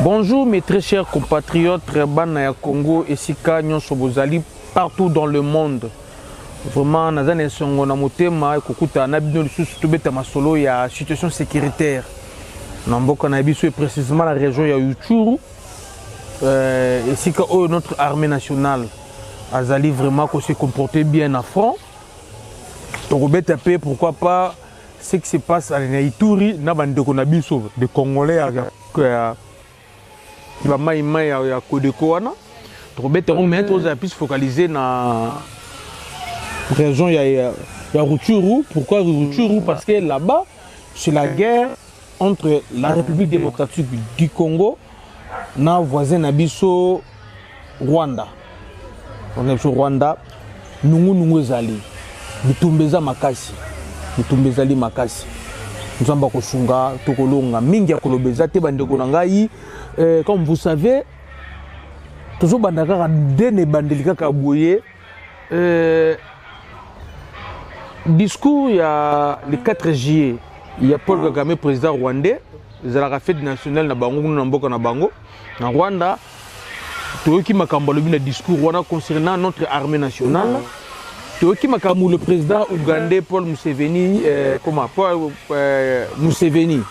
Bonjour mes très chers compatriotes, Bana Congo et Sika Nyonso Bozali partout dans le monde. Vraiment, Nazane Songo na motema ekokuta na bino lisusu tobeta masolo ya situation sécuritaire. Na mboka na biso et précisément la région ya Utshuru. Et Sika notre armée nationale azali vraiment qu'on se comporter bien à front. Tokobeta pe pourquoi pas ce qui se passe à Ituri na bandeko na biso de Congolais qui va maïma ya Kodeko wana tokobeta on met aux appuis focalisés na région ya Rutshuru. Pourquoi Rutshuru? Parce que là-bas c'est la guerre entre la République démocratique du Congo na voisin na biso Rwanda. On est sur Rwanda nungu ezali mitumbeza makasi mitumbezali makasi nzamba kosunga tokolonga mingi ya kolobeza te bandeko na ngai. Comme vous savez, toujours bandaka dene bandelika kaboye discours il y a le 4 juillet il y a Paul Kagame président rwandais la fête nationale na bango na mboka na bango na Rwanda toyoki makambo lobi na discours wana concernant notre armée nationale. Toyoki makambo le président ougandais Paul Museveni comment Paul Museveni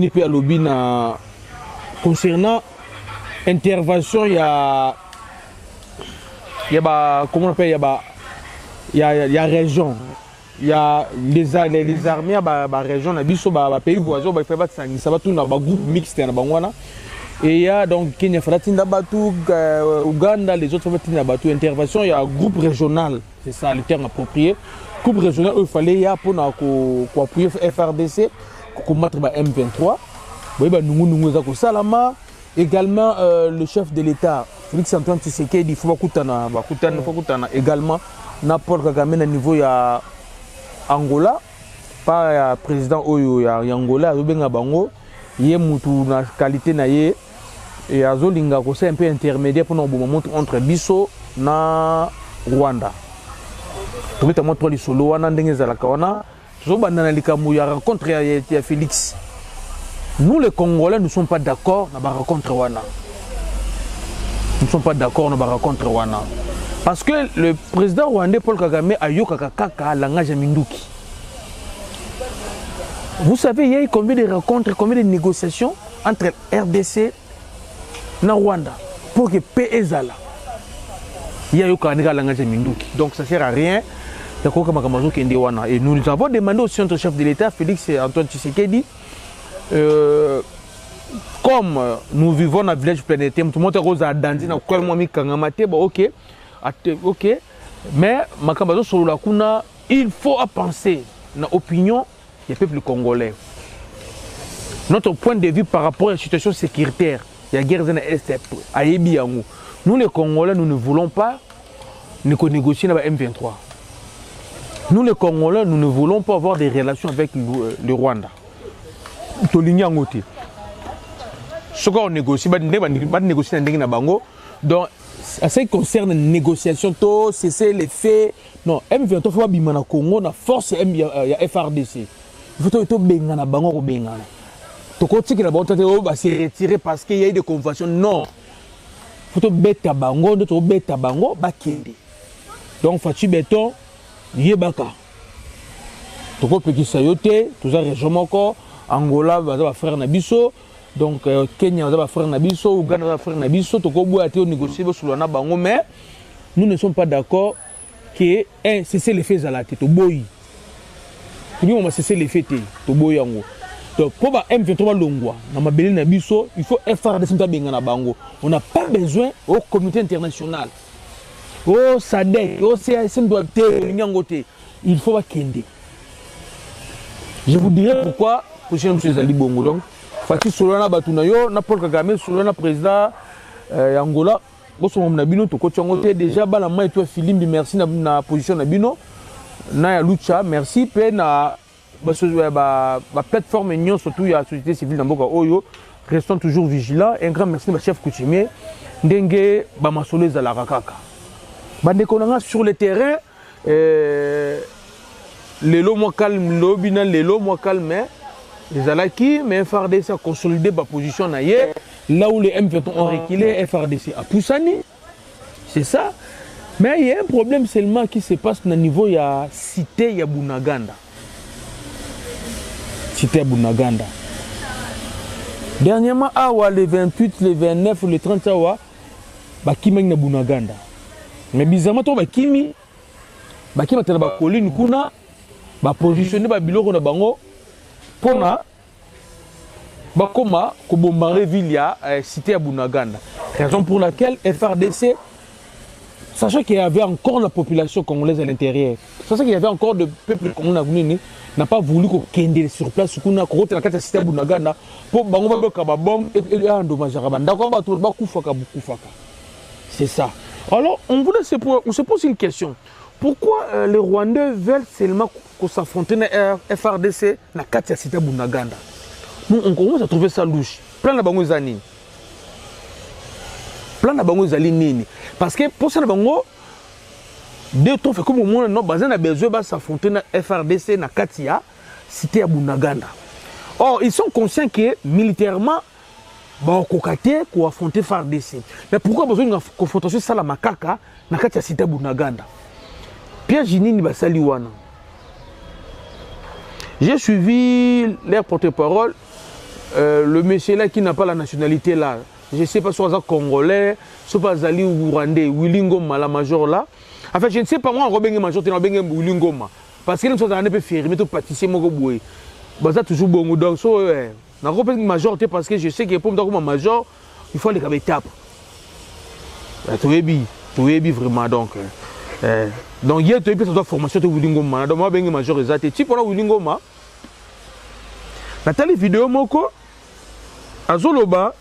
pe alobi na concernant intervention il y a comment on appelle il y a région il y a les armées à région na biso pays voisins ba fait ça va tout na groupe mixte na bangwana et il y a donc Kenya Falatinda Batu Ouganda les autres Falatinda Batu intervention il y a groupe régional, c'est ça le terme approprié. Groupe régional il fallait il y a pour appuyer FRDC pour combattre M23. Également le chef de l'État, Félix Antoine Tshisekedi, il faut kutana également na Paul Kagame na niveau ya Angola, pas ya président oyo ya Angola, azobenga bango, yé mutu na qualité na yé et azolinga ko c'est un peu intermédiaire pour nous montrer entre biso na Rwanda. Tout le monde les solo wana ndenge zalaka wana, zo bandana likamu ya rencontre ya Félix. Nous les Congolais ne sommes pas d'accord dans la rencontre wana. Nous ne sommes pas d'accord dans la rencontre wana. Parce que le président rwandais Paul Kagame a yoka kaka langage minduki. Vous savez, il y a eu combien de rencontres, combien de négociations entre RDC et Rwanda pour que paix ezala. Il y a eu kaka langage minduki. Donc ça ne sert à rien. Et nous avons demandé aussi à notre chef de l'État, Félix Antoine Tshisekedi, comme nous vivons dans le village planétaire, tout le monde est rose à danser, ok, mais il faut penser dans l'opinion des peuples congolais. Notre point de vue par rapport à la situation sécuritaire, il y a guerre dans l'Est, nous les Congolais, nous ne voulons pas négocier avec M23. Nous les Congolais, nous ne voulons pas avoir des relations avec le Rwanda. Ce qu'on négocie, pas négocier dans bango. Donc, à ce qui concerne les négociations, cesser les faits. Non, M23 faut pas bimana Congo, na force FRDC. Il faut que bengana bango bengana. To côté que la banque va se retirer parce qu'il y a eu des conventions. Non. Il faut que beta bango, to beta bango ba kende. Donc fatu béton yebaka. To ko pekisa yote, tout ça région moko. Angola va faire Nabiso, donc Kenya va faire Nabiso, Ouganda va faire Nabiso, Tokobo a été négocié sur le Nabango, mais nous ne sommes pas d'accord que cesser les faits à la tête, au boy. Nous on va cesser les faits, au boy yango. Donc pour M23 Longwa, dans ma belle Nabiso, il faut faire des symptômes na bango. On n'a pas besoin au comité international. Au SADC, au CASM doit être il faut pas kende. Je vous dirai pourquoi. Pour M. Zali Bongo. Donc, Fatih Solana Batunayo, Paul Kagame, Solana président Angola, Bosso Nabino, Toko Tchangote, déjà, Balama et toi, Philippe, merci na position Nabino, Naya Lucha, merci, puis na plateforme Union, surtout la société civile d'Amboka Oyo, restons toujours vigilants. Un grand merci à chef coutumier, Ndenge, Bamasole Zalarakaka. Bandekonanga sur le terrain, les lots moins calmes, l'obina, les lots moins calmes, les alaki, mais FARDC a consolidé ma position. là où les M23 ont reculé, FRDC a poussé. C'est ça. Mais il y a un problème seulement qui se passe au niveau de la cité de Bunaganda. Cité de Bunaganda. Dernièrement, le 28, le 29, le 30, Bakimi na Bunaganda. Mais bizarrement, Bakimi na Bakolini kuna positionné Babiloko na bango pour bakoma ko bombarder ville ya cité à Bunaganda. Raison pour laquelle FRDC, sachant qu'il y avait encore la population congolaise à l'intérieur, sachant qu'il y avait encore de peuple congolais n'a pas voulu qu'on kende sur place kuna ko la carte cité à Bunaganda pour bango baboka ba bombe et endommager ba ndako ba to ba kufaka bukufaka. C'est ça. Alors on se pose une question. Pourquoi les Rwandais veulent seulement qu'on s'affronte na FRDC na carte cité à Bunaganda? Nous, on commence à trouver ça louche. Plein de bango zani. Plein de bango zali nini. Parce que pour ça, bango, deux temps fait comme au monde, non, bazin a besoin de s'affronter na FRDC na Katia, cité à Bunaganda. Or, ils sont conscients que militairement, on va affronter FRDC. Mais pourquoi besoin d'une confrontation ça la makaka na Katia cité à Bunaganda? Pierre Jinini basali wana. J'ai suivi leur porte-parole. Le monsieur là qui n'a pas la nationalité là, je ne sais pas si c'est congolais, si c'est Zali ou Rwandais, Willingoma, la major là. En fait, je ne sais pas moi, Robin major, tu n'as pas Willingoma. Parce que nous sommes un peu fermés, tu pâtissier, moi, boué. Baza toujours bon, donc, so, na Robin major, parce que je sais que pour me dire major, il faut aller comme étape. Tu es vraiment donc. Donc, il y a une formation de Willingoma. Donc, moi, ben major, exact. Tu peux Willingoma. Nathalie vidéo moko azoloba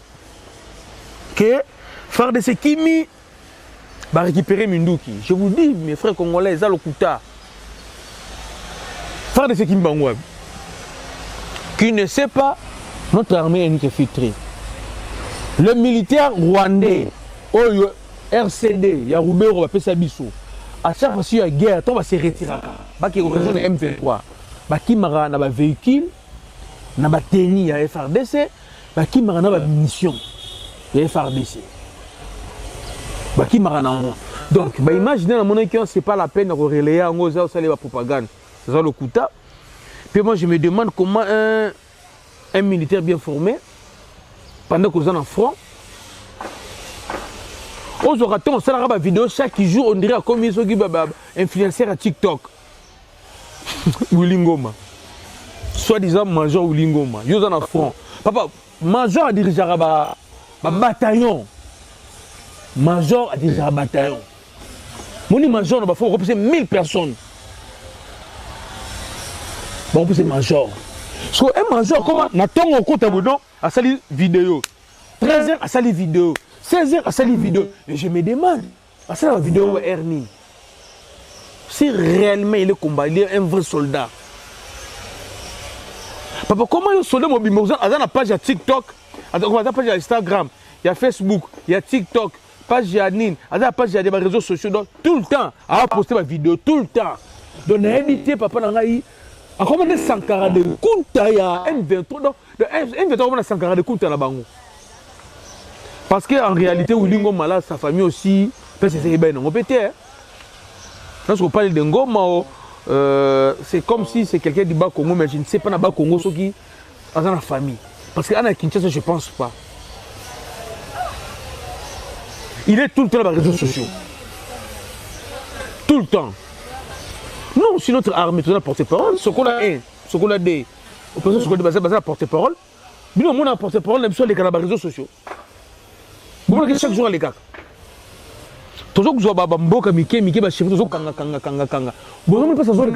que FARDC Kimi va récupérer Minduki. Je vous dis, mes frères congolais, ils ont le Kuta. FARDC Kimi Bangouab. Qui ne sait pas, notre armée est infiltrée. Le militaire rwandais, RCD, Yaroubero, va faire sa bissou. À chaque fois qu'il y a guerre, on va se retirer. Il y a une région de M23. Il y a un véhicule. Na bateni ya FRDC, baki marana ba munition ya FRDC. Baki marana. Donc, bah imaginez la monnaie que c'est pas la peine de relayer en gros ça la propagande. C'est ça le Kuta. Puis moi je me demande comment un militaire bien formé pendant qu'on est en front. Aux orateurs, on s'en va vidéo chaque jour, on dirait comme ils sont influenceurs à TikTok. Willingoma. Soi-disant major Willingoma, ils sont en front. Papa, major a dirigé un bataillon. Major a dirigé un bataillon. Mon major, il faut repousser 1000 personnes. Bon, repousser major. Parce qu'un major, comment on compte à boudon, à sali vidéo. 13h à sali vidéo. 16h à sali vidéo. Et je me demande, à sali vidéo Ernie, si réellement il est combattu, il est un vrai soldat. Papa, comment un soldat mobile, il y a une page à TikTok, il y a une page à Instagram, il y a Facebook, il y a TikTok, page à NIN, il y a une page à des réseaux sociaux, donc tout le temps, à poster ma vidéo, tout le temps. Donc, éviter, papa, à comment des Sankara de Kunta, il y a M23, donc, M23, on a Sankara de Kunta là-bas. Parce qu'en réalité, Willingo Mala, sa famille aussi, c'est bien, on peut dire. Lorsqu'on parle de Ngoma, c'est comme si c'est quelqu'un du bas Congo, mais je ne sais pas dans le bas Congo ce qui est dans la famille. Parce qu'à Kinshasa, je ne pense pas. Il est tout le temps dans les réseaux sociaux. Tout le temps. Non, si notre armée est porte-parole, ce qu'on a un, ce qu'on a des opérations sur la porte-parole, mais nous, on a porte-parole, même sur les réseaux sociaux. Vous voyez chaque jour les gars. Toujours que vous avez mboka mike ba chef toujours kanga. Vous ne pouvez pas savoir les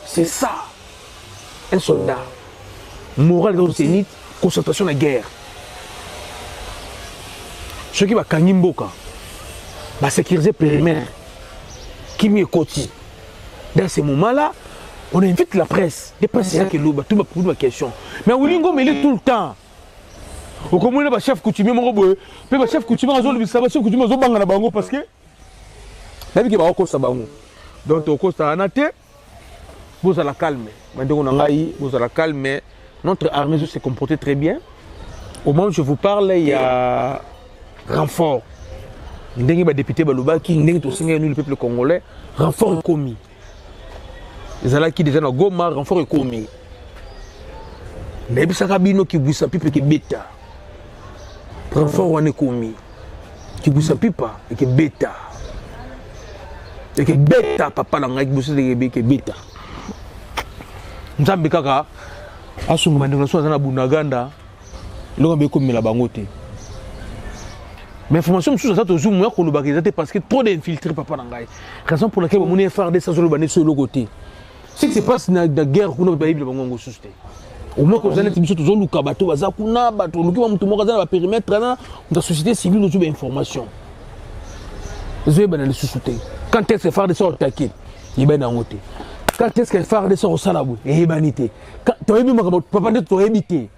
c'est ça. Un soldat. Moral dans le zénith, concentration de la guerre. Ceux qui va kangi mboka, va sécuriser périmètre. Qui m'y est dans ces moments-là, on invite la presse. Les presse c'est là que l'eau, tout va poser ma question. Mais Willingo mais il est tout le temps. Au commun, le chef coutumier, mon robot, le chef coutumier, le chef coutumier, parce que la vie qui va au costa bango. Donc, au costa anate, vous allez calmer. Maintenant, on a vous allez calmer. Notre armée se comporte très bien. Au moment où je vous parle, il y a renfort. Ndenge ba député balobaki ndenge to singa nous le peuple congolais, renfort est commis. Les ala qui déjà na Goma, renfort est commis. Nebisa kabino ki busa pipe ki beta. Renfort wane commis. Ki busa pipa et ki beta. Et que beta papa na ngai busa de ke beta. Nzambe kaka asungu mandela so na bunaganda. Lo ngombe ko mila bangote. Mais information sous ça to zoom moi ko lobaki parce que trop d'infiltrés papa na ngai. Raison pour laquelle mon FRD ça zo bané sur le côté. Ce qui se passe na guerre kuna ba bible bango susté. Au moins ko zana tibiso to zo luka bato baza kuna bato luki ba mutu moko za ba périmètre na la société civile nous ba information. Zo ba na le susté. Quand est-ce que FRD ça attaquer? Il ben na ngote. Quand est-ce que FRD ça au salabou? Et banité. Quand to yebi makabo papa de to yebité.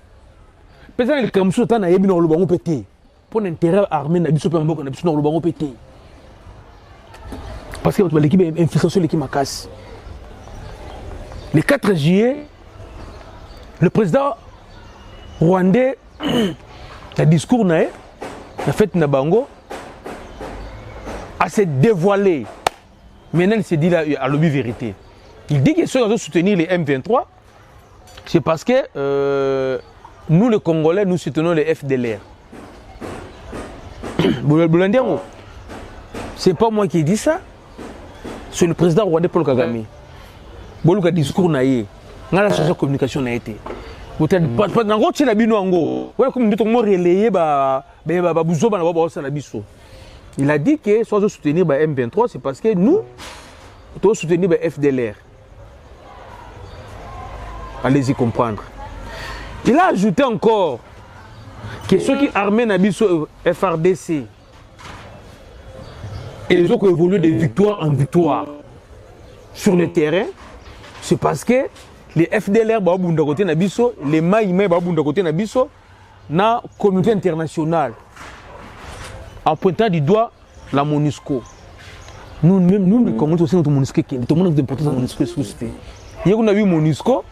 Peut-être que comme ça na yebi no lobango pété. Pour l'intérêt armé na biso pe mboko na biso no lobango pété. Parce que l'équipe est infiltration l'équipe macasse. Le 4 juillet, le président rwandais a discours na la fête na bango a se dévoilé. Maintenant il s'est dit là à l'objet vérité. Il dit que ceux qui doivent soutenir les M23, c'est parce que nous les Congolais nous soutenons les FDLR. C'est pas moi qui dis ça, c'est le président rwandais Paul Kagame. Boluka discours na ye, ngala chargé de communication na été. Peut-être na ngoti la bino ngo. Ouais comme ndito mo relayer ba buzo ba na ba sa la biso. Il a dit que soit soutenir ba M23 c'est parce que nous doit soutenir ba FDLR. Allez-y comprendre. Il a ajouté encore que ceux qui armés na biso FRDC et les autres qui évoluent de victoire en victoire sur le terrain, c'est parce que les FDLR babunda côté na biso, les maïmé babunda côté na biso, na communauté internationale en pointant du doigt la MONUSCO. Nous même nous les Congolais aussi notre MONUSCO qui tout le monde d'importance la MONUSCO suscité. Il y a on a vu MONUSCO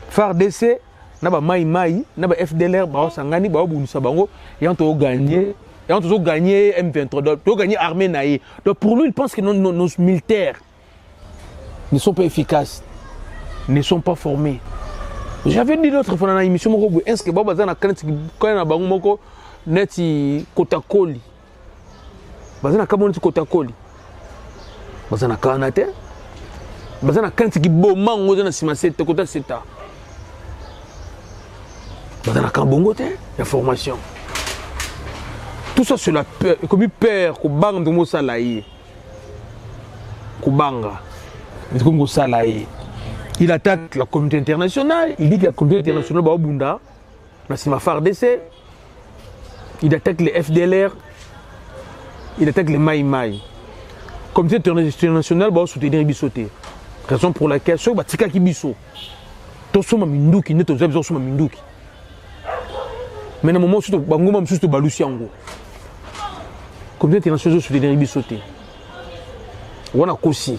FARDC na ba maïmai na ba FDLR ba sangani ba bunisa bango et on to gagner et on to gagner M23 to gagner armée naïe. Donc pour lui il pense que nos militaires ne sont pas efficaces, ne sont pas formés. J'avais dit l'autre fois dans l'émission, est-ce que Baba Zana quand na bango moko neti kotakoli. Bazana kamonti kotakoli. Bazana kanate. Bazana kanti ki boma ngoza na sima sete kota seta. Bazana kambongo te la formation. Tout ça c'est la peur, comme peur ko bang de mo salaye. Ko banga. Il attaque la communauté internationale. Il dit que la communauté internationale va au Bunda, la Sima FARDC. Il attaque les FDLR. Il attaque les Maïmaï. La communauté internationale va soutenir Bisoté. Raison pour laquelle ceux qui tika ki biso. Tous sont minduki, ne tous sont minduki. Mais à un moment surtout bangoma surtout balusiango. Communauté internationale soutenir Bisoté. Wana kosi.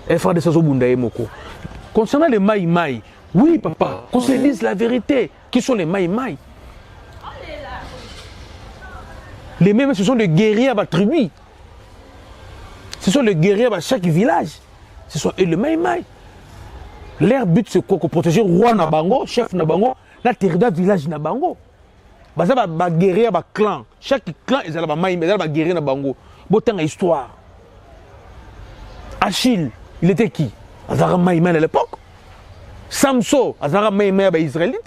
FRDC Zobunda Moko. Concernant les Maïmaï, oui papa, qu'on se dise la vérité. Qui sont les Maïmaï? Les mêmes, ce sont les guerriers à la tribu. Ce sont les guerriers à chaque village. Ce sont eux les Maïmaï. Leur but c'est quoi? Protéger le roi Nabango, chef Nabango, la territoire village Nabango. Baza ba guerrier à clan. Chaque clan ils ont ba Maïmaï, ils ont ba guerrier Nabango. Botan histoire. Achille. Il était qui? Azara Maïman à l'époque. Samson, Azara Maïman à Israélite.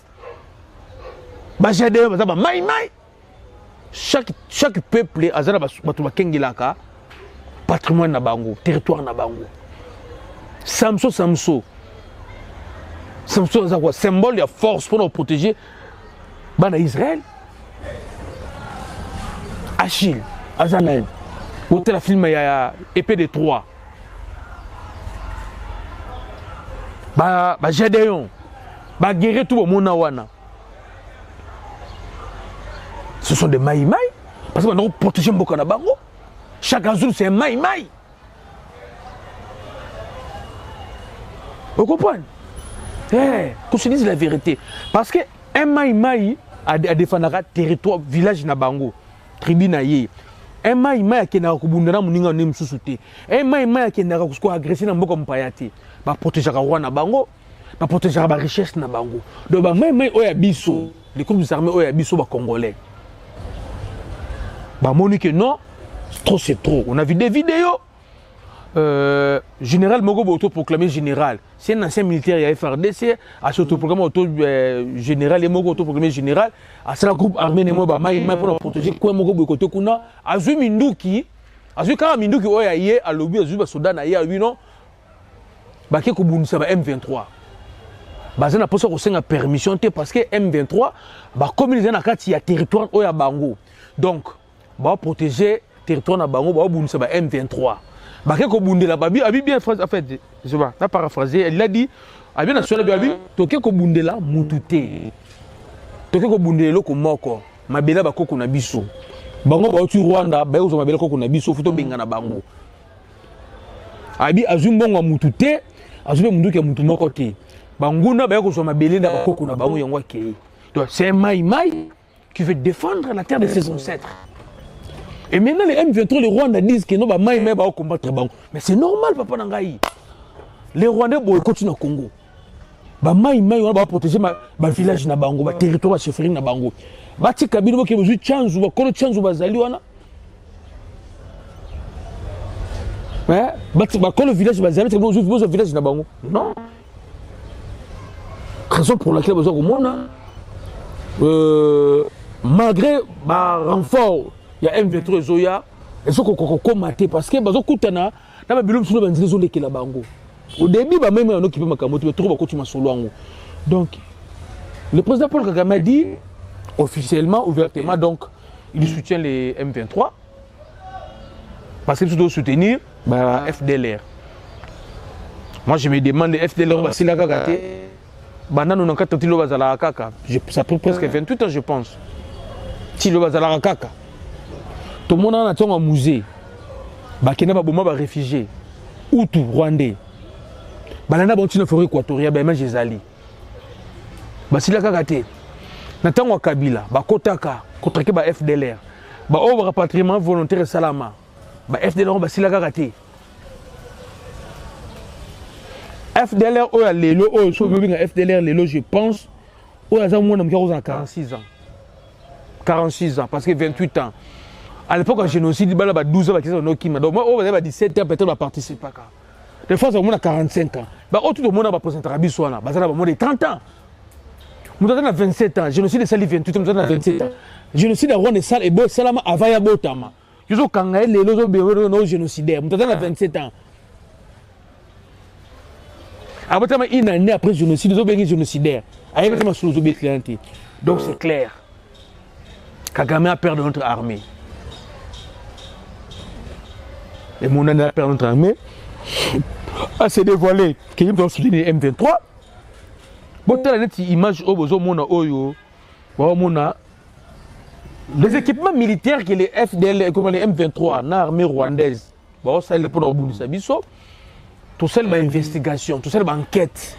Bajade, Azara Maïman. Chaque peuple, Azara Batouba Kengilaka, patrimoine na bango, territoire na bango. Samson, Azara symbole de force pour nous protéger Bana Israël. Achille, Azara, où la film il y a épée de Troie. Gédéon, guerrier tout le monde. Ce sont des maïmaï. Parce que nous avons protégé beaucoup de bango. Chaque jour, c'est un maïmaï. Vous comprenez? Qu'on se dise la vérité. Parce qu'un maïmaï, a défendre territoire village na bango tribu na ye un mai qui n'a kubundana muninga ne msusuté un mai qui n'a ko agresser na mboka mpaya te ba protéger ka roi na bango ba protéger ba richesse na bango donc ba mai oya biso les groupes armés oya biso ba congolais ba moni que non c'est trop on a vu des vidéos général Mogo autoproclamé général. C'est un ancien militaire, il y a FRDC, à ce autoproclamé général, et Mogo autoproclamé général, à ce groupe armé, pour protéger quoi Mogo côté Kuna, à ce Minduki, à ce cas Minduki, il y a à l'objet, à ce Soudan, il y a 8 ans, Baké Kouboun, ça va M23. Bazana pour ça qu'on a permission, parce que M23, comme ils ont un territoire, il y a Bango. Donc, va protéger territoire na Bango, va ça va M23. Baké Kobundela babi abi bien phrase en fait je vois n'a paraphrasé elle a dit abi national babi toke Kobundela mutute toke Kobundela loko moko mabela bakoko na biso bango ba tu Rwanda ba uzo mabela koko na biso futo benga na bango abi azumbongo mutute azube munduke mutu moko te banguna ba ko so mabela na bakoko na bango yango ke donc c'est Mai qui veut défendre la terre de ses ancêtres. Et maintenant, les M23, les Rwandais disent que non, bah, Mai va combattre Bango. Mais c'est normal, papa Nangaï. Les Rwandais boycottent au Congo. Bah, Mai va protéger ma village na Bango, ma territoire, ma chefferie na Bango. Bah, tu as besoin de chance ou de chance ou de bah, quand le village va zali, tu as besoin de village na Bango. Non. Raison pour laquelle besoin au monde, malgré bah, renfort. Il y a M23 Zoya, et ce qu'on combattait parce que bazo kutana na ba bilom solo banzile zo lekela bango. Au début ba même on occupé makamoto mais trop ba kotima solo ngo. Donc le président Paul Kagame a dit officiellement ouvertement donc il soutient les M23 parce qu'il doit soutenir bah, FDLR. Moi je me demande FDLR ba sila kaka te banano na kata tilo bazala kaka. Ça prend presque 28 ans je pense. Tilo bazala kaka. Tout le monde a un musée. Bakena ba boma ba réfugiés. Hutu rwandais. Balana ba tina forêt équatoriale ba image ezali. Basila kaka te. Na tango Kabila ba kotaka kotrake ba FDLR. Ba o rapatriement volontaire salama. Ba FDLR basila kaka te. FDLR o ya lelo o so binga FDLR lelo je pense o ya za mwana mkaro za 46 ans. 46 ans parce que 28 ans. À l'époque, le génocide, il y a 12 ans, donc moi, on a 17 ans, peut-être, on participe pas. Des fois, on a 45 ans. Tout le monde a présenté Rabissoana, on a 30 ans. Nous avons 27 ans. Génocide, c'est 28 ans, nous avons 27 ans. Génocide, on est sale et beau, c'est avant Avaya Botama. Ils ont kangé les lots génocidaires. Nous avons 27 ans. Après, une année après le génocide, ils ont bien génocidaire. Donc, c'est clair. Kagame a perdu notre armée. Et mon année a perdu notre armée à se dévoiler qu'il doit soutenir M23. Bon, tu as une image les équipements militaires que les FDL, comme les M23, l'armée rwandaise, bon, ça c'est pour le bout de Sabiso, tout ça c'est une investigation, tout ça c'est une enquête.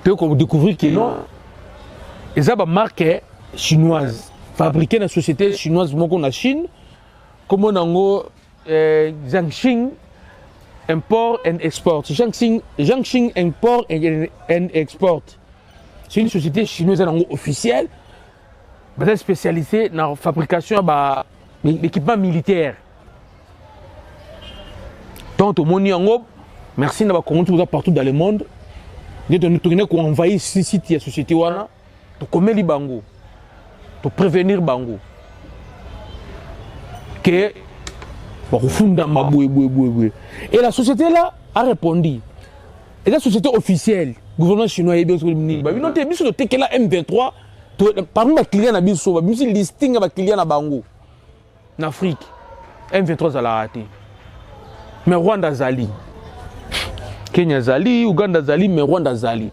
Tu peux découvrir que non, ils ont une marque chinoise. Fabriqué dans la société chinoise en Chine, comme on a Jiangxing Import and Export. Jiangxing Import and Export. C'est une société chinoise officielle spécialisée dans la fabrication d'équipements militaires. Donc, au monde, merci d'avoir commenté partout dans le monde. Nous avons envahi ce site de la société. Nous avons Bango. Pour prévenir Bango que et la société là a répondu et la société officielle gouvernement chinois et bien sûr non t'es biso te la M23 parmi les clients na biso biso listing ba clients na Bango en Afrique M23 za la raté mais Rwanda zali Kenya zali Uganda zali mais Rwanda zali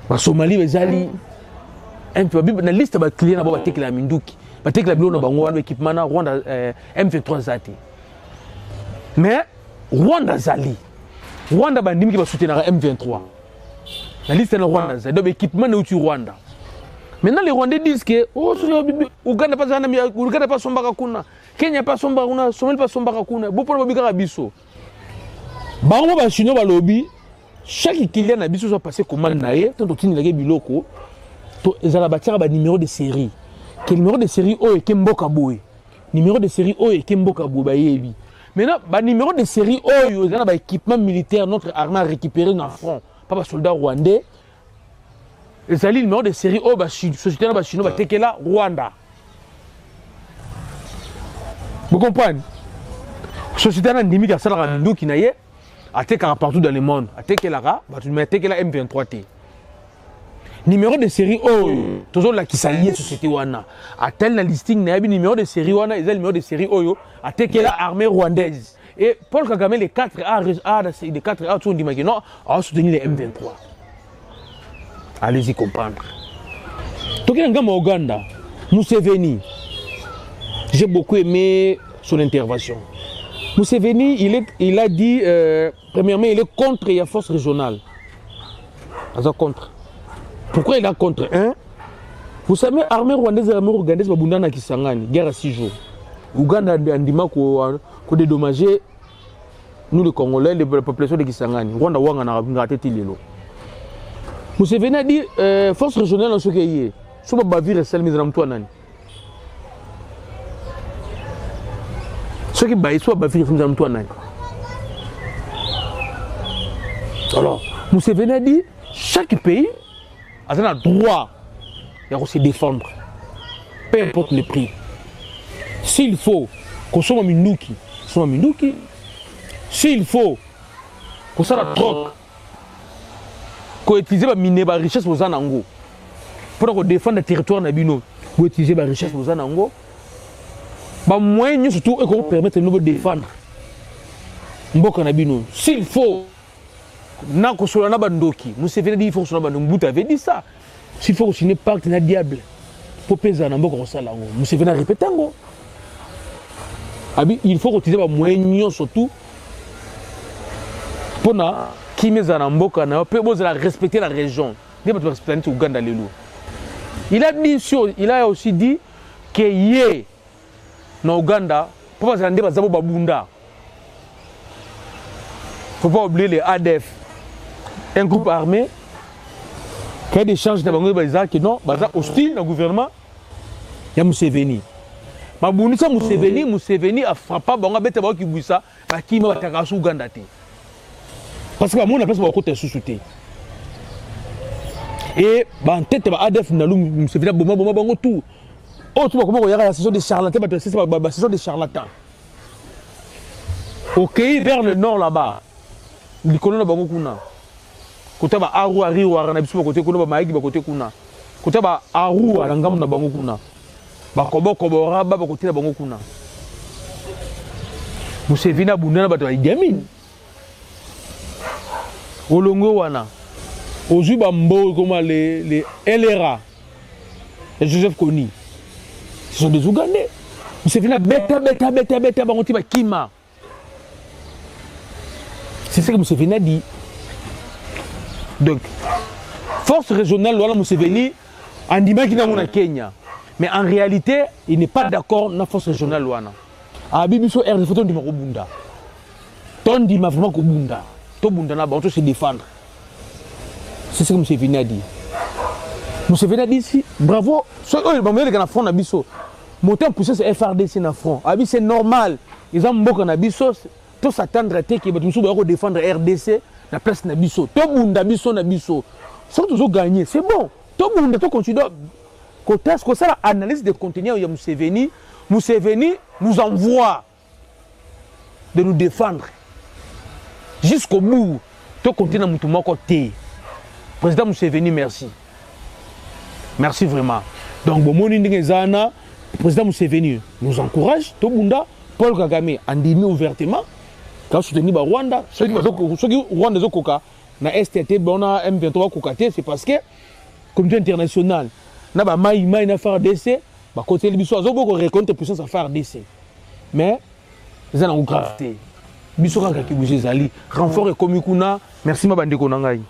ba Somalie zali la liste de clients qui ont été Minduki, qui ont été équipement Rwanda M23 Zati. Mais Rwanda Zali, Rwanda Bandimi qui va soutenir M23. La liste est Rwanda, c'est donc équipement de Rwanda. Maintenant, les Rwandais disent que Ouganda pas son barakuna, Kenya pas son barakuna, Somalie pas son barakuna, beaucoup de bigara biso. Bango ba chino ba lobby, chaque client na biso soit passé commande naé, tant tini la biloko, to ezala batia ba numéro de série. Quel numéro de série o et Kemboka boy. Numéro de série o et Kemboka boy ba yebi. Maintenant, ba numéro de série o yo ezala ba équipement militaire notre armée a récupéré dans front, pas ba soldats rwandais. Les alliés numéro de série O, société na chino ba tekela Rwanda. Vous comprenez? Société na ndimi ka sala nduki na ye, atekala partout dans le monde, atekela ba tu mets tekela M23T. Numéro de série O, toujours la qui s'allie société wana. Atel na listing na bi numéro de série wana, ils ont numéro de série O yo, atekela armée rwandaise. Et Paul Kagame les 4A, les 4A tout dit non, a soutenu les M23. Allez-y comprendre. Tokenanga Ouganda, Museveni. J'ai beaucoup aimé son intervention. Museveni, il a dit, premièrement, il est contre la force régionale. Il est contre. Pourquoi il est contre? Vous savez, l'armée rwandaise et l'armée ougandaise sont en Kisangani, guerre à 6 jours. Ouganda a dit qu'on dédommageait nous les Congolais, la population de Kisangani. Rwanda a raté Tilelo. Museveni a dit force régionale en ce qui est. Si vous avez vu celle mise en toi, ceux qui baillent, soit bavir mise en toi. Alors, Museveni a dit chaque pays a le droit de se défendre, peu importe le prix. S'il faut qu'on soit Minouki, soit Minouki. S'il faut qu'on soit la troque. Pour utiliser la richesse aux Anango. Pour défendre le territoire nabino, pour utiliser la richesse aux Anango. Moins surtout et qu'on permette de nous défendre. Mboka nabino. S'il faut, na ko sola na bandoki. Museveni dit il faut que sola bandoki. Mbuta avait dit ça. S'il faut signer pacte na diable pour peser na mboka osala ngo. Museveni a répété ngo. Abi il faut utiliser ba moyen surtout pour na qui met en Mboka, on a respecter la région. Il a aussi dit que yé na Ouganda, pour pas aller à Babunda. Faut pas oublier les ADF, un groupe armé qui a des changes de Bango qui non, hostile au gouvernement. Il y a Museveni. Museveni a frappé Bango Bete qui bouissa, qui m'a attaqué Ouganda. Parce que moi, on a pas côté sous-souté. Et en tête, ADF, nous se fait bon tout. Oh, tu vois comment il y a la saison des charlatans, c'est la saison des charlatans. Ok, vers le nord là-bas, les colons de Bangokuna. Côté ba Aru Ariwa, on a besoin côté Kuna, Maïki, côté Kuna. Côté ba Aru, on a ngam na Bangokuna. Ba Kobo Kobora, ba côté na Bangokuna. Museveni a bundana ba to gamine. Olongo wana ozu bambo comme les LRA et Joseph Kony, ce sont des Ougandais. Museveni beta bangoti ba kima. C'est ce que Museveni a dit. Donc force régionale wana Museveni andima ki na Kenya, mais en réalité il n'est pas d'accord na force régionale wana. A bibiso RD photo ndima ko bunda. Ton ndima vraiment ko bunda. Tout le monde a se défendre. C'est ce que Museveni a dit. Museveni a dit ici, bravo. Les gens font Nabiso. Monter en puissance FRDC na front. C'est normal. Ils ont beaucoup Nabiso. Tout s'attendre à ce qu'ils vont défendre RDC, la place Nabiso. Tout le monde Nabiso Nabiso. Sans toujours gagner, c'est bon. Tout le monde continue. Quand ça l'analyse des contenus, il y a Museveni. Museveni nous envoie de nous défendre. Jusqu'au bout, tout continue à mon côté. Président Museveni, merci. Merci vraiment. Donc, bon, le président Museveni nous encourage, tout le monde, Paul Kagame, en dit ouvertement, quand soutenir Rwanda, ceux qui Rwanda na STT, on a M23 c'est parce que, communauté internationale, na ba mai na FARDC, ba côté biso azoko reconnaître puissance à FARDC. Mais, ils ont une gravité. Biso kaka ki bouger zali renfort et komikuna merci mabandeko na ngai.